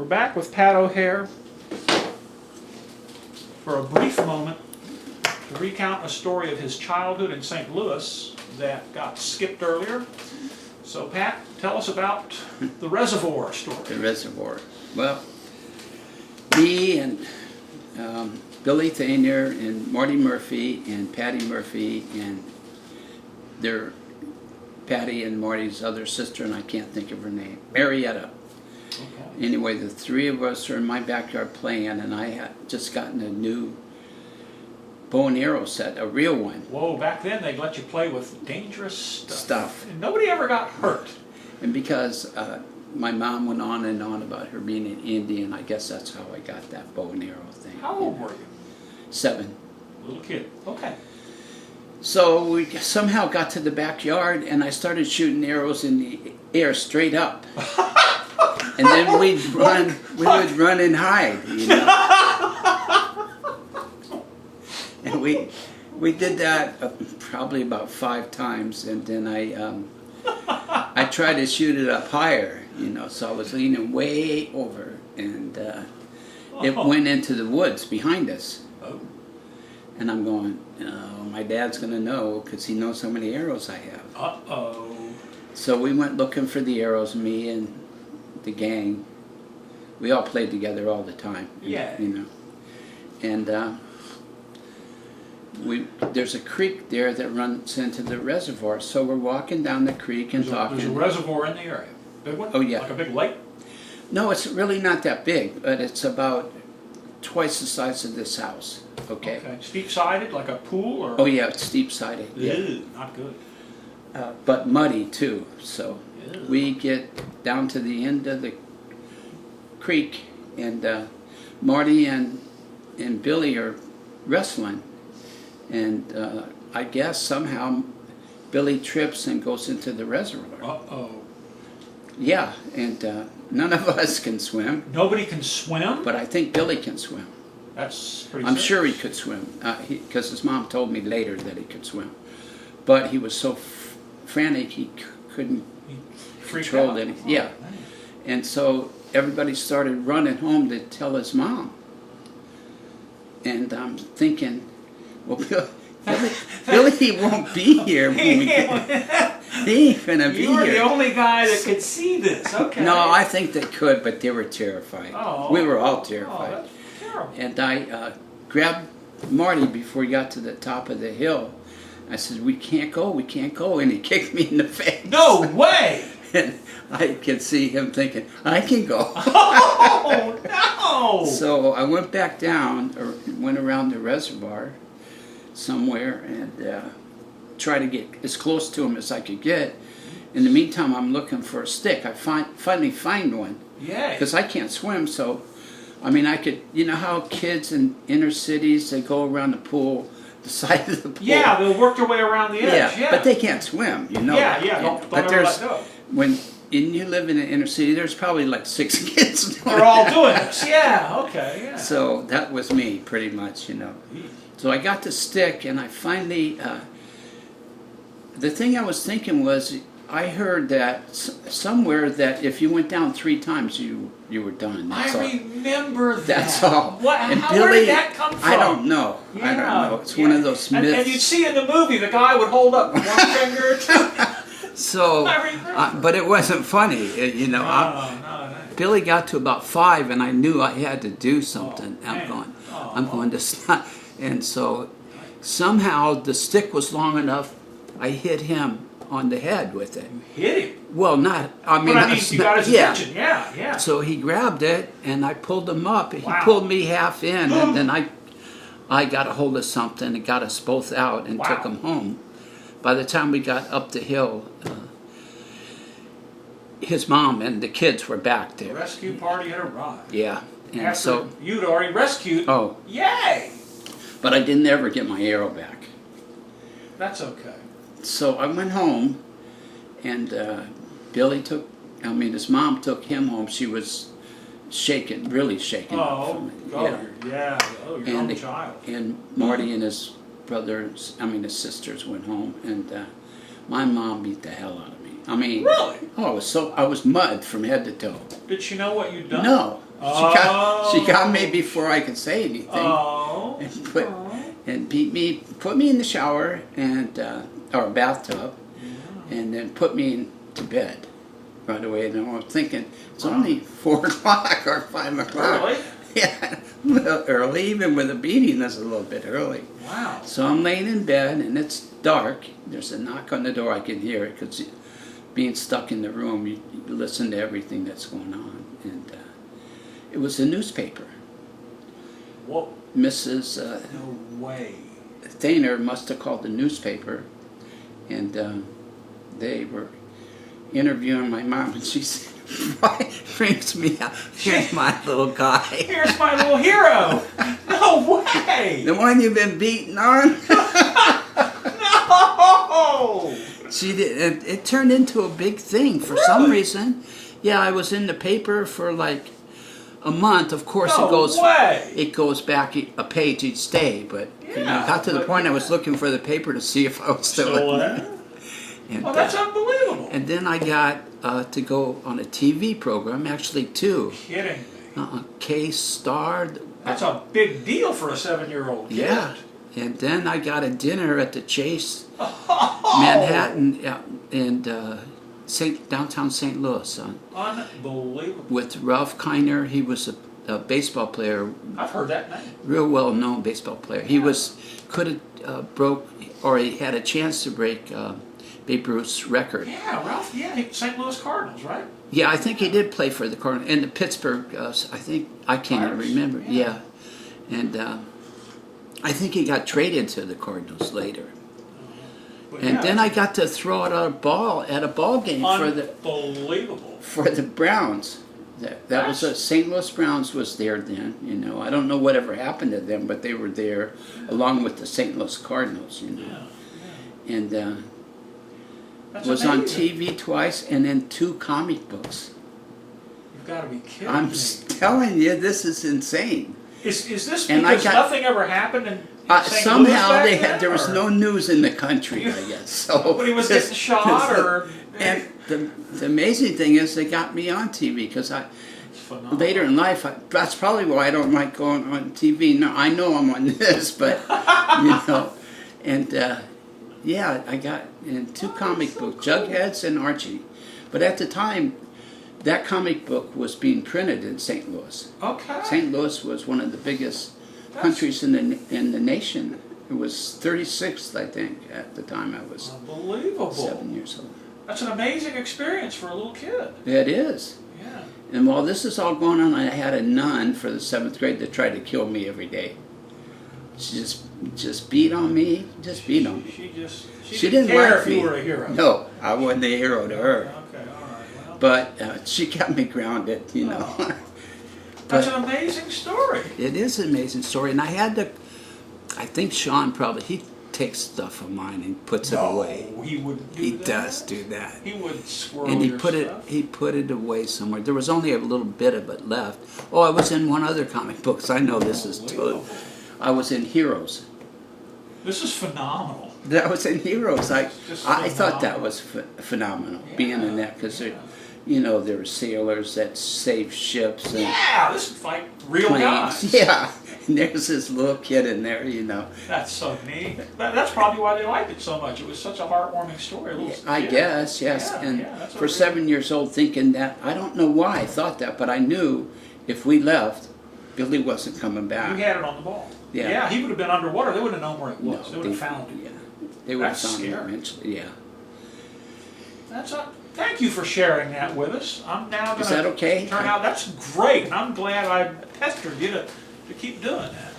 We're back with Pat O'Hare for a brief moment to recount a story of his childhood in St. Louis that got skipped earlier. So Pat, tell us about the reservoir story. The reservoir. Well, me and Billy Thanier and Marty Murphy and Patty Murphy and their Patty and Marty's other sister, and I can't think of her name, Marietta. Okay. Anyway, the three of us are in my backyard playing, and I had just gotten a new bow and arrow set, a real one. Whoa, back then they'd let you play with dangerous stuff. And nobody ever got hurt. And because my mom went on and on about her being an Indian, I guess that's how I got that bow and arrow thing. How old were you? 7. Little kid. Okay. So we somehow got to the backyard, and I started shooting arrows in the air straight up. And then we would run and hide, you know. And we did that probably about 5 times, and then I tried to shoot it up higher, you know. So I was leaning way over, and it went into the woods behind us. Oh. And I'm going, oh, my dad's going to know because he knows how many arrows I have. Uh-oh. So we went looking for the arrows, me and the gang. We all played together all the time. Yeah. You know. And there's a creek there that runs into the reservoir. So we're walking down the creek and talking. There's a reservoir in the area. Big one? Oh, yeah. Like a big lake? No, it's really not that big, but it's about twice the size of this house. Okay. Steep-sided, like a pool? Or? Oh, yeah, it's steep-sided. Yeah. Ew, not good. But muddy, too. So Ew. we get down to the end of the creek, and Marty and Billy are wrestling. And I guess somehow Billy trips and goes into the reservoir. Uh-oh. Yeah, and none of us can swim. Nobody can swim? But I think Billy can swim. That's pretty I'm serious. sure he could swim, because his mom told me later that he could swim. But he was so frantic he couldn't control anything. Yeah. And so everybody started running home to tell his mom. And I'm thinking, well, Billy won't be here when we get. He ain't gonna be here. You were the only guy that could see this. Okay. No, I think they could, but they were terrified. Oh. We were all terrified. Oh, that's terrible. And I grabbed Marty before he got to the top of the hill. I said, we can't go, and he kicked me in the face. No way! And I could see him thinking, I can go. Oh, no! So I went back down, or went around the reservoir somewhere, and tried to get as close to him as I could get. In the meantime, I'm looking for a stick. I finally find one. Yeah. Because I can't swim, so, I mean, I could, you know how kids in inner cities, they go around the pool, the side of the pool. Yeah, they'll work their way around the edge. Yeah, but they can't swim, you know. Yeah. Don't but ever let go. When you live in an inner city, there's probably like 6 kids. They're all doing this. Yeah, okay, yeah. So that was me, pretty much, you know. So I got the stick, and I finally, the thing I was thinking was, I heard that somewhere that if you went down 3 times, you were done. That's all. Remember that. That's all. What, and how, Billy, where did that come from? I don't know. Yeah, I don't know. It's one of those myths. And you'd see in the movie, the guy would hold up one finger or 2. So, but it wasn't funny, you know. No. Billy got to about 5, and I knew I had to do something. I'm going to stop. And so somehow the stick was long enough. I hit him on the head with it. You hit him? Well, not. I mean, you got his attention. Yeah. So he grabbed it, and I pulled him up. He Wow. pulled me half in, and then I got a hold of something and got us both out and took him home. By the time we got up the hill, his mom and the kids were back there. The rescue party had arrived. Yeah, and After so you'd already rescued. Oh, yay! but I didn't ever get my arrow back. That's okay. So I went home, and his mom took him home. She was shaken, really shaken. Oh, your own child. And Marty and his sisters went home, and my mom beat the hell out of me. I mean, Really? oh, I was mud from head to toe. Did she know what you'd done? No, Oh. she got me before I could say anything, Oh. and put me in the shower and or bathtub, and then put me to bed right away. And I was thinking it's only 4 o'clock or 5 o'clock. Really? Yeah, a little early, even with a beating. That's a little bit early. Wow. So I'm laying in bed and it's dark. There's a knock on the door. I can hear it because being stuck in the room, you listen to everything that's going on. And it was a newspaper. Whoa. Mrs. No way. Thainer must have called the newspaper, and they were interviewing my mom, and she said, brings me out. Here's my little guy. Here's my little hero. No way. The one you've been beating on. No. She did. It turned into a big thing for some reason. Yeah, I was in the paper for like a month. Of course, No way. It goes back a page each day. But you know, Yeah, got to the but- point I was looking for the paper to see if I was still Still in there? there. And, Oh, that's unbelievable. and then I got to go on a TV program, actually 2. Kidding me. K-Star. That's a big deal for a 7-year-old kid. Yeah. And then I got a dinner at the Chase, Oh, Manhattan, and downtown St. Louis, unbelievable. with Ralph Kiner. He was a baseball player, I've heard that name. real well-known baseball player. He could have broke, or he had a chance to break Babe Ruth's record. Yeah, Ralph. Yeah, St. Louis Cardinals, right? Yeah, I think he did play for the Cardinals and the Pittsburgh. I can't even Pirates? remember. Yeah. Yeah, and I think he got traded to the Cardinals later. But And yeah, then I got to throw out a ball at a ball game unbelievable. for the Browns. That was St. Louis Browns was there then. You know, I don't know whatever happened to them, but they were there along with the St. Louis Cardinals. You know, Yeah, and that's was amazing. on TV twice, and then 2 comic books. You've got to be kidding I'm me. telling you, this is insane. Is this and I because got- nothing ever happened in St. Somehow Louis they back had there was then, no or- news in the country, I guess. So Nobody was getting shot, or And the amazing thing is they got me on TV because It's phenomenal. later in life that's probably why I don't like going on TV. No, I know I'm on this, but you know, and yeah, I got in 2 comic books, Jugheads and Archie. But at the time, that comic book was being printed in St. Louis. Okay. St. Louis was one of the biggest countries in the nation. It was 36th, I think, at the time I was Unbelievable. 7 years old. That's an amazing experience for a little kid. It is. Yeah. And while this is all going on, I had a nun for the 7th grade that tried to kill me every day. She just beat on me, beat on me. She didn't care like if me. you were a hero. No, I wasn't a hero to her. Okay, all right. Well, But she kept me grounded, you know. that's an amazing story. It is an amazing story, and I think Sean probably, he takes stuff of mine and puts it away. He wouldn't do He that. does do that. He would squirrel And he your put stuff. it away somewhere. There was only a little bit of it left. Oh, I was in one other comic book, so I know this is Unbelievable. I was in Heroes. This is phenomenal. That was in Heroes. I just thought that phenomenal. was phenomenal, being in that, because Yeah. you know, there were sailors that saved ships and Yeah, this is like real planes. guys. Yeah, and there's this little kid in there, you know. That's so neat. That's probably why they liked it so much. It was such a heartwarming story. A little I kid. guess, yes. Yeah, And yeah, that's for what we- 7 years old, thinking that, I don't know why I thought that, but I knew if we left, Billy wasn't coming back. You had it on the ball. Yeah. he would have been underwater. They wouldn't have known where it was. No, they would have found it. Yeah, they would have That's found it scary. eventually. Yeah. Thank you for sharing that with us. I'm now going Is that okay? turn out. That's great, and I'm glad I pestered you to keep doing that.